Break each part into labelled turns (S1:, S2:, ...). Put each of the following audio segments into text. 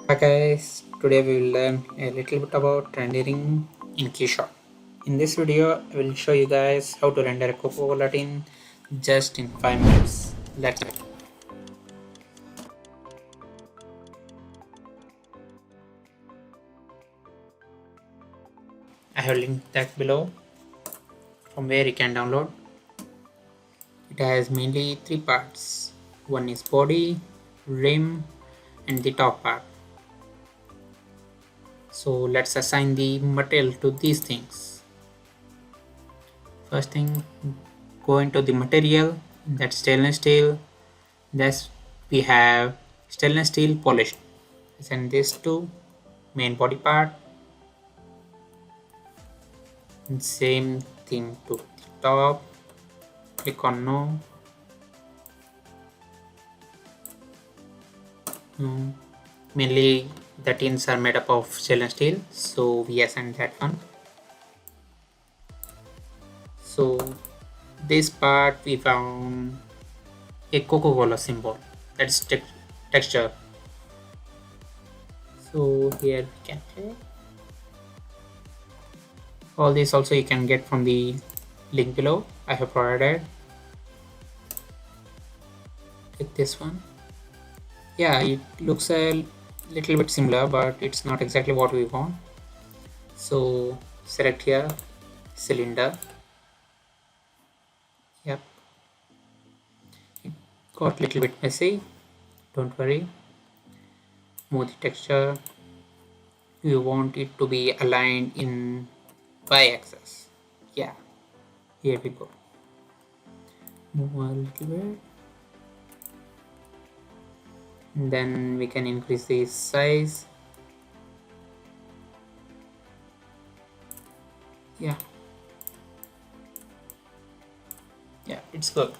S1: Hi guys, today we will learn a little bit about rendering in Keyshot. In this video, I will show you guys how to render a Coca-Cola tin just in 5 minutes. Let's go. I have linked that below from where you can download. It has mainly 3 parts. One is body, rim and the top part. So let's assign the material to these things. First thing, go into the material, that's stainless steel. Thus we have stainless steel polished. Send this to main body part and same thing to the top. Click on no. Mainly the tins are made up of stainless steel, so we assign that one. So this part we found a Coca-Cola symbol, that's texture. So here we can take all this. Also you can get from the link below I have provided. Take this one. Yeah, it looks a little bit similar, but it's not exactly what we want. So select here cylinder. Yep, it got a little bit messy, don't worry. Move the texture. You want it to be aligned in y-axis. Yeah, here we go. Move a little bit, and then we can increase the size. Yeah, it's good.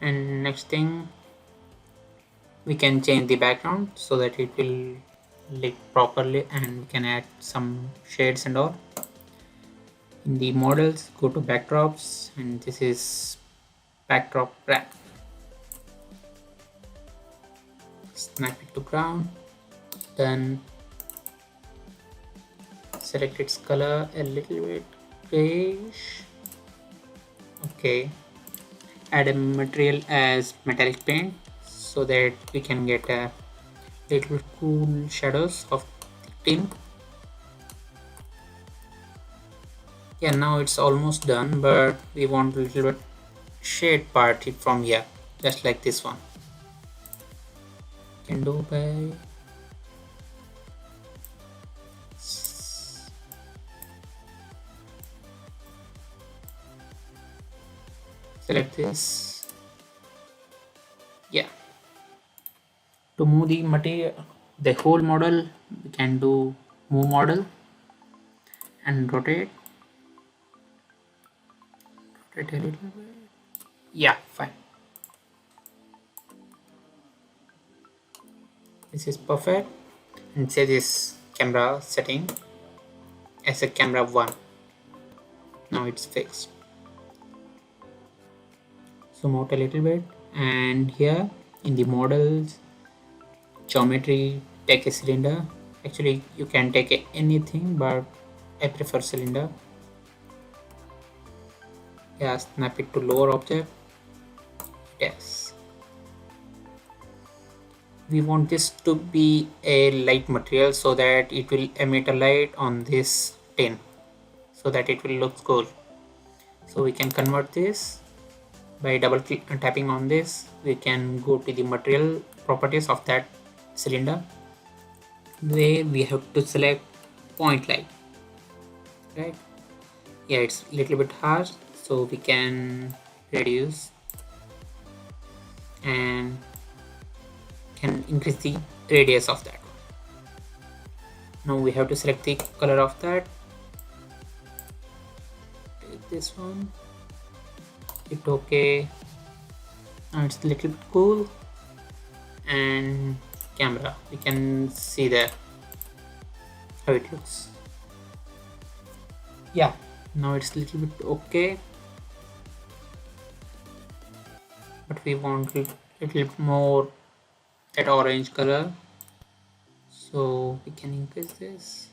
S1: And next thing, we can change the background so that it will look properly, and we can add some shades and all. In the models, go to backdrops, and this is backdrop wrap. Snap it to ground, then select its color a little bit grayish. Okay, add a material as metallic paint so that we can get a little cool shadows of the tin. Yeah, now it's almost done, but we want a little bit shade part from here, just like this one. Can do by select this. Yeah, to move the material, the whole model, we can do move model and rotate a little bit. Yeah, fine. This is perfect. And say this camera setting as a camera 1. Now it's fixed. Zoom out a little bit, and here in the models geometry, take a cylinder. Actually you can take anything, but I prefer cylinder. Yeah, snap it to lower object. Yes, we want this to be a light material so that it will emit a light on this tin so that it will look cool. So we can convert this by double click and tapping on this. We can go to the material properties of that cylinder, where we have to select point light, right? Yeah, it's a little bit harsh, so we can reduce and can increase the radius of that. Now we have to select the color of that. Take this one, hit OK. Now it's a little bit cool. And camera, we can see there how it looks. Yeah, now it's a little bit okay, but we want a little bit more that orange color. So we can increase this,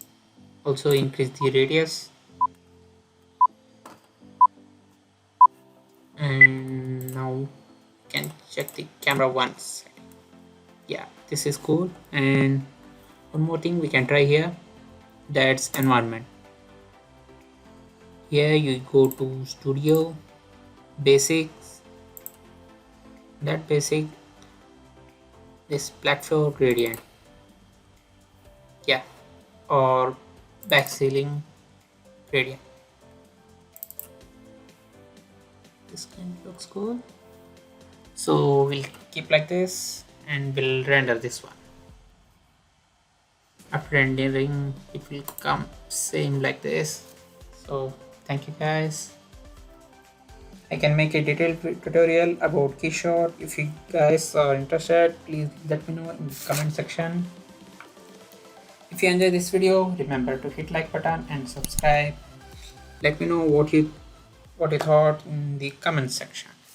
S1: also increase the radius, and now we can check the camera once. Yeah, this is cool. And one more thing we can try here, that's environment. Here you go to studio, basics, that basic, this platform gradient, yeah, or back ceiling gradient. This kind of looks cool. So we'll keep like this and we'll render this one. After rendering, it will come same like this. So thank you guys. I can make a detailed tutorial about Keyshot. If you guys are interested, please let me know in the comment section. If you enjoyed this video, remember to hit like button and subscribe. Let me know what you thought in the comment section.